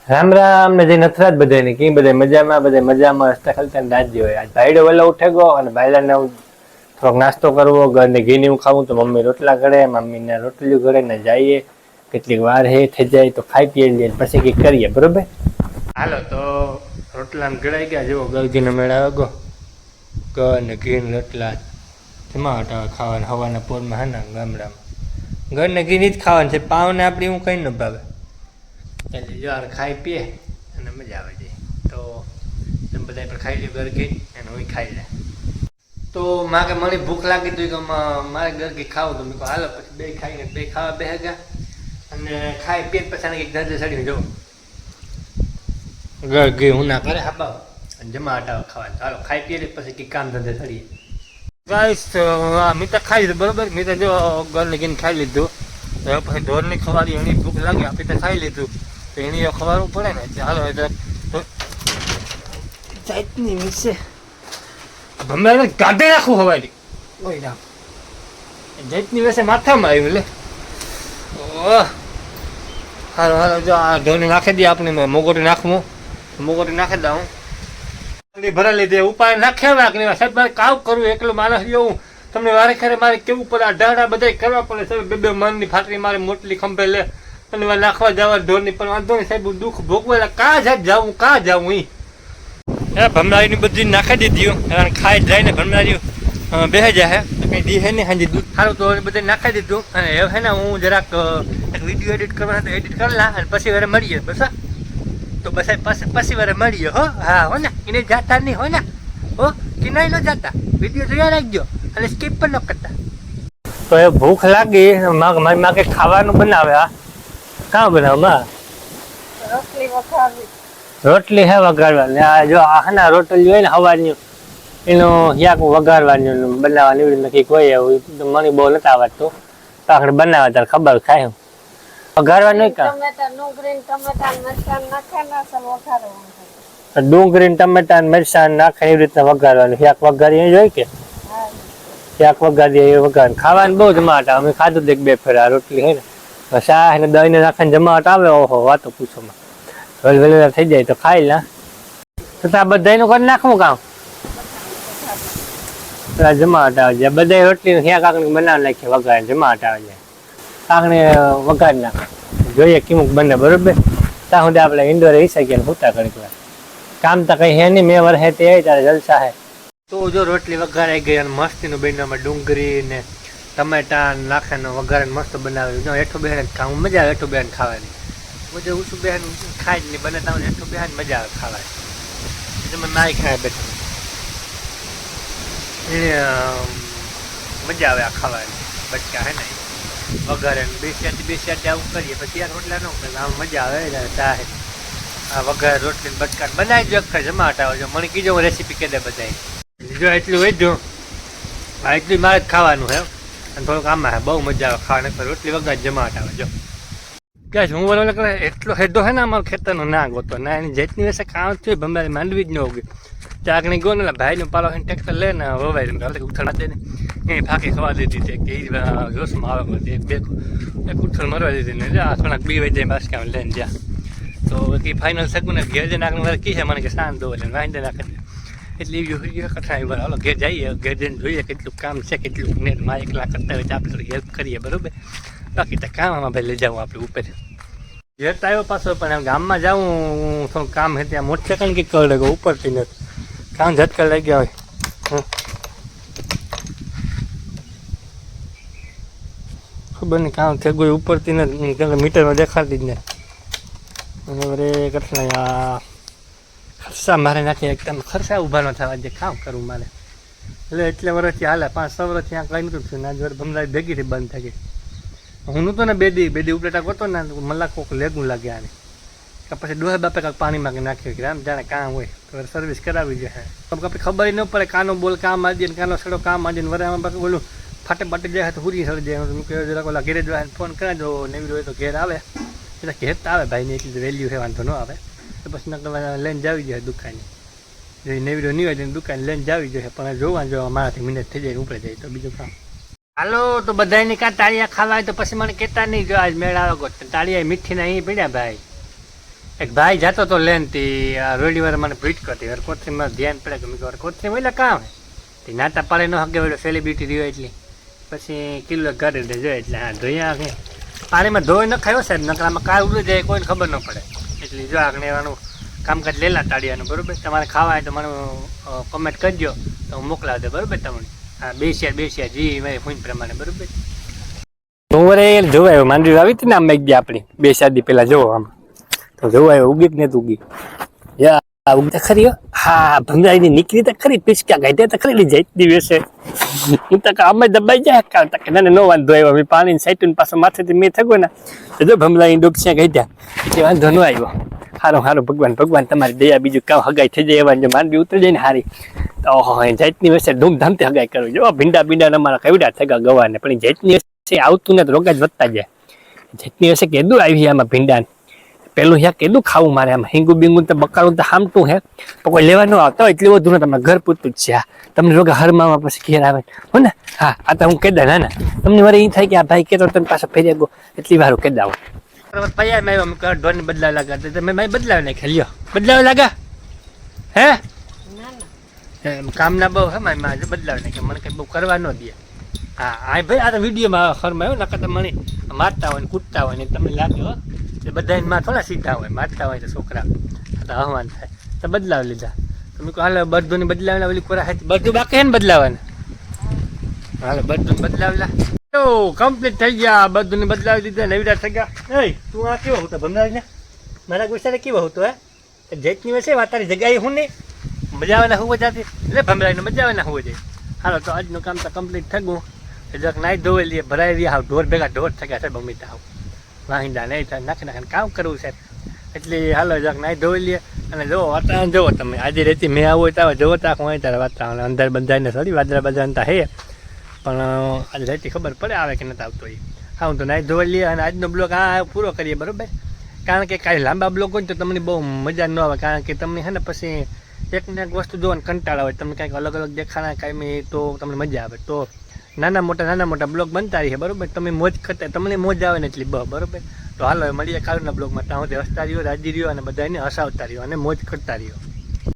રામ રામ ને જય નથરાજ બધાને કી બધા મજામાં હસતા ખેલતા રાજી હોય. આજ ભાઈડો વેલો ઉઠે ગયો અને ભાઈલાને થોડોક નાસ્તો કરવો, ઘરને ઘી હું ખાવું તો મમ્મી રોટલા ઘડે, મમ્મીને રોટલીઓ ઘડે ને જઈએ કેટલીક વાર હે થઈ જાય તો ખાઈ પીએ લઈએ પછી કંઈક કરીએ. બરોબર, હાલો તો રોટલા ઘડાઈ ગયા. જુઓ ગલગીનો મેળ આવે ગો ઘર ને ઘી રોટલા જમા હટાવે ખાવાના હવાના પોરમાં. હા ના ગામડામાં ઘરને ઘી જ ખાવાનું છે, પાવને આપણી હું કંઈ ન ભાવે. એટલે જો ખાઈ પીએ અને મજા આવે જાય. તો તમે બધા પણ ખાઈ લો ગરગી અને હું ખાઈ લે. તો મારે મને ભૂખ લાગી હતી કે મારે ગરગી ખાવું તો મેં કહું હાલો પછી બે ખાઈને બે ખાવા બે ગયા અને ખાઈ પીએ પછી કંઈક ધંધે ચડીને જવું ગરગી હું ના કરે હાબાવ અને જમા હટાવો ખાવા. હાલો ખાઈ પીએ પછી કંઈક કામ ધંધે ચડીએ. ગાઈસ મેં તો ખાઈ લીધું બરોબર. મેં તો જો ગરને ગીને ખાઈ લીધું. તો પછી ઢોરની ખવારી એની ભૂખ લાગી આપણે તો ખાઈ લીધું તો એની ખવારવું પડે ને. એટલે હાલો એટલે જાતની વિશે ભમે કાઢે નાખું હવારી ઓય રામ જાતની વિશે માથામાં આવ્યું લે. ઓહ હાલો હાલો જો આ ઢોરને નાખી દઈએ આપણે. મોગોટી નાખવું, મોગોટી નાખી દઉં ભરા લીધે ઉપાય નાખ્યા નાખને સાહેબ મારે કાવ કરવું એકલો માણસ જેવું તમને વારે ખરે મારે કેવું પડે. આ ઢાળા બધા કરવા પડે સાહેબ. બે મનની ફાટરી મારે મોટલી ખંભે લે અને નાખવા જવા ઢોરની પણ વાંધો નહીં સાહેબ. દુઃખ ભોગવેલા કાં જ જાવું કાં જાવું એ ભમરાડીની બધી નાખી દીધી ખાઈ જાય ને ભમરાડી બેસી જાય કંઈ દી હે ને હાજી દૂધ સારું તો બધે નાખી દીધું. અને હવે હે ને હું જરાક એક વિડીયો એડિટ કરવાના તો એડિટ કરી લા અને પછી વારે મળીએ બસ. તો બસ પછી વારે મળીએ હો. હા હો ને એને જાતા નહીં હો ને હો કિનાય ન જાતા. વિડીયો જોયા રાખજો અને સ્કીપ પણ ન કરતા. તો એ ભૂખ લાગી મારી માં કંઈક ખાવાનું બનાવે. હા કાં બનાવમાં રોટલી હે વઘારવાની. આ જો આના રોટલી હોય ને હવાની એનું યાક વઘારવાનું બનાવવાની એવી નક્કી કોઈ એવું મને બહુ નથી આવડતું. તો આપણે બનાવે ત્યારે ખબર ખાય વઘારવાનું નહીં કાં ડુંગળી ટમેટા મરચાં નાખે એવી રીતના વઘારવાનું. યાક વઘારી જોઈ કે યાક વઘારી એ વઘાર ખાવાનું બહુ જમાટ આવે. અમે ખાધું દેખ બે ફેરા રોટલી હે ને શાહ ને દહીં ને નાખીને જમાટ આવે. ઓહો વાતો પૂછોમાં વેલેલા થઈ જાય તો ખાઈ લા. તો આ બધાનું કરી નાખવું કામ જમાટ આવે જાય. બધા રોટલી હિયા કાંકણી બનાવી નાખીએ વઘાર જમાટ આવે જાય. કાંકણી વઘારી નાખે જોઈએ કેમુક બને બરોબર. ત્યાં સુધી આપણે ઇન્ડોર રહી શકીએ ને હોતા ઘડીક વાર. કામ તો કંઈ હે નહીં. મેં વરહે તે ત્યારે જલસા હે. તો જો રોટલી વઘારાઈ ગઈ અને મસ્તીનું બહેનમાં ડુંગળી ને ટમેટા નાખીને વઘારીને મસ્ત બનાવ્યું. જો હેઠું બેન ખાવું મજા આવે. હેઠું બેન ખાવાની મજા ઓછું બેન ખાય જ નહીં બને તમે હેઠું બેન મજા આવે ખાવાની. તમે નાઈ ખાય બેઠું મજા આવે આ ખાવાની. બચકા હે ને વઘારે બે સેટ આવું કરીએ પછી યાર રોટલા ન કરે આમ મજા આવે. ચા આ વઘારે રોટલી બચકા બનાવી દો અખર જમાટ આવે. મને કીધું હું રેસીપી કહી દે બધા જો એટલું વધ્યું. હા એટલું મારે જ ખાવાનું હે અને થોડુંક આમાં હે બહુ મજા આવે ખાવાની. રોટલી વઘાર જમાટ આવે. જો ક્યાં હું બોલો કરે એટલો હેડો હે ને અમારો ખેતરનો ના ગોતો ના એની જેટની વેસે કામ થયું ભમરારી માંડવી જ ન હોગી. ચાકણી ગયો ને ભાઈનું પાલો ટ્રેક્ટર લે ને વવાય ઉથળ દે ને એની ફાંકી ખવા દીધી છે કે એ જોશમાં આવે એક ઉથળ મરવા દીધી ને જા થોડાક બી વહી જાય બાસકામ લઈને જ્યાં. તો કે ફાઇનલ શકું ને ઘેર જઈને નાખનું કી છે મને કે શાંત દો એટલે વાંધે નાખે એટલે એવી કઠણાઈ વાર હાલો ઘેર જઈએ. ઘેર જઈને જોઈએ કેટલું કામ છે કેટલું ને માં એકલા કરતા હોય તો આપણે થોડી હેલ્પ કરીએ બરાબર. બાકી તો કામ આમાં ભાઈ લઈ જાઉં આપણે ઉપર ઘેર તો આવ્યો પાછો પણ ગામમાં જાઉં થોડું કામ છે ત્યાં મોટરસાઇકલ કંઈક કરી લાગ્યો ઉપરથી નથી કામ ઝટકા લઈ ગયા હોય ખબર નહીં કામ થઈ ગયું ઉપરથી ને મીટરમાં દેખાડતી જ ને. અને વરે કઠણાઈ આ ખર્ચા મારે નાખી એકદમ ખર્ચા ઊભા ન થવા જે કામ કરવું મારે એટલે વર્ષથી હાલે 5-6 વર્ષથી ત્યાં કંઈ નતું થયું. ના જોડે ભમરાઈ ભેગીથી બંધ થઈ ગઈ. હું નહોતો ને બે દી ઉપલેટા કરતો ને મલા કોક લેગું લાગે આને પછી ડોહે બાપે કાંઈક પાણીમાં કે નાખ્યું કે આમ જાણે કામ હોય તો સર્વિસ કરાવી જાય. આપણે ખબર ન પડે કાનો બોલ કામ આવી જાય કાનો સડો કામ આવી જાય વરે આમાં બાકી બોલું ફાટે બાટી જાય તો હુરી સડી જાય. જરાક ઓલા ઘેરે જ ફોન કરાજો નેવી હોય તો ઘેર આવે એટલે ઘેર તો આવે ભાઈને એટલી વેલ્યુ છે વાંધો ન આવે તો પછી નકર લઈને જાવી જાય દુકાને. જો નેવી નહીં હોય તો દુકાને લઈને જાવી જોઈએ પણ જોવા મારાથી મિનિટ થઈ જાય ઉપડે જાય તો બીજું કામ. હાલો તો બધાની કાં તાળિયા ખાવા તો પછી મને કહેતા નહીં જો આજ મેળ આવે ગો તાળિયા મીઠીના અહીં પડ્યા ભાઈ એક ભાઈ જતો તો લેન થી રોડી વાર મને ભીટ કરતી કોથરી માં ધ્યાન પડે કે મેં કોથરી એટલે કામ તે નાતા પાડે ન હગે વડે સેલિબ્રિટી રહ્યો એટલી પછી કિલો ઘરે જો એટલે હા ધોયા કે પાણીમાં ધોઈ ન ખાયો સાહેબ નકરામાં કાળ ઉડી જાય કોઈને ખબર ન પડે એટલે જો આગળ એવાનું કામકાજ લેલા તાળિયાનું બરાબર તમારે ખાવા હોય તો મને કમેન્ટ કરજો તો હું મોકલાવી દે બરાબર તમને હા બેસ્યા જી મારી ફોન પ્રમાણે બરાબર હું વરે જોવાયો માંડવી આવી હતી ને આમ એક ગયા આપણી 2 શાદી પેલા જોવો આમ તો જોવાયો ઉગી કે નથી ઉગી યા ઉગી તો ખરી હા ભંગાઈ નીકળી તો ખરી પિચકા ગાઈ તો ખરી લઈ જાય દિવસે હું તો આમ દબાઈ જાય કાલ તક નાને નો વાંધો આવ્યો મેં પાણી સાઈટું પાછો માથેથી મેં થગો ને તો જો ભમલાઈ ડોકસ્યા ગઈ ત્યાં એટલે વાંધો ન આવ્યો હારો ભગવાન તમારી દયા બીજું કામ હગાઈ થઈ જાય એવા જો માંડવી ઉતરી જાય ને હારી તો ઓહો જાતની વચ્ચે ધૂમધામથી હગાઈ કરવી જો ભીંડા અમારા કેવડા થગા ગવાને પણ જાતની વચ્ચે આવતું ને તો રોગા જ વધતા જાય જાતની વચ્ચે કેદું આવી આમાં ભીંડા પેલું યા કેદું ખાવું મારે આમ હિંગુ બિંગુ તો બકાલું તો હામતું હે તો કોઈ લેવા ન આવતા એટલું બધું ને તમારે ઘર પૂરતું જ છે તમને રોગા હરમાં પછી ઘેર આવે હો ને હા આ તો હું કેદા ના તમને મારે એ થાય કે આ ભાઈ કેતો તમે પાછા ફેરી ગયો એટલી વાર કેદા આવું પૈયા મેં અમે ઢોરને બદલાવ લાગા તમે મેં બદલાવ નાખે લ્યો બદલાવ લાગા હે કામ ના બહુ હે મારે બદલાવ નાખે મને કઈ બહુ કરવા ન દે હા હા ભાઈ આ તો વિડીયોમાં ફરમાં આવ્યો નકર તો મને મારતા હોય ને કૂદતા હોય ને તમને લાગે હો એ બધા માં થોડા સીધા હોય મારતા હોય તો છોકરા તો આહવાન થાય તો બદલાવ લીધા તમે કહો હાલો બધું બદલાવના ઓલી કોરા બધું બાકી હે ને બદલાવાના હાલો બધું બદલાવલા તો કમ્પ્લીટ થઈ ગયા બધું બદલાવી દીધા નવીડા થઈ ગયા એ તું આ કેવો હતો ભમરાજ ને મારા ગુસ્સાને કેવો હતો હે જેટની વસે વાત તારી જગ્યાએ હું નહીં મજા આવે ના હું જાતી એટલે ભમરાજને મજા આવે ના હું જાય હાલો તો આજનું કામ તો કમ્પ્લીટ થઈ ગયું જરાક નાઈ ધોઈ લઈએ ભરાઈ રહ્યા હાવ ઢોર ભેગા ઢોર થઈ ગયા છે બમીતા હાવ વાહિંદા નહીં થાય નાખે કામ કરવું સાહેબ એટલે હાલો જરાક નાઈ ધોઈ લઈએ અને જો વાતાવરણ જુઓ તમે આજે રેતી મેં આવું હોય તો જુઓ તાક હોય ત્યારે વાતાવરણ અંદર બંધાઈને થોડી વાદળા બધાને હે પણ આજે રેતી ખબર પડે આવે કે નથી આવતો એ હા હું તો નાઈ ધોઈ લઈએ અને આજનો બ્લોગ આ પૂરો કરીએ બરાબર કારણ કે કાંઈ લાંબા બ્લોગ હોય તો તમને બહુ મજા ન આવે કારણ કે તમને છે ને પછી એકને એક વસ્તુ જોવાની કંટાળા હોય તમને કાંઈક અલગ અલગ દેખાણા કાંઈ તો તમને મજા આવે તો નાના મોટા બ્લોગ બનતા રહીએ બરાબર તમે મોજ કરતા તમને મોજ આવે ને એટલી બરાબર તો હાલો મળીએ કાલના બ્લોગમાં ત્યાં સુધી હસતા રહ્યો રાજી રહ્યો અને બધાને હસાવતા રહ્યો અને મોજ કરતા રહ્યો.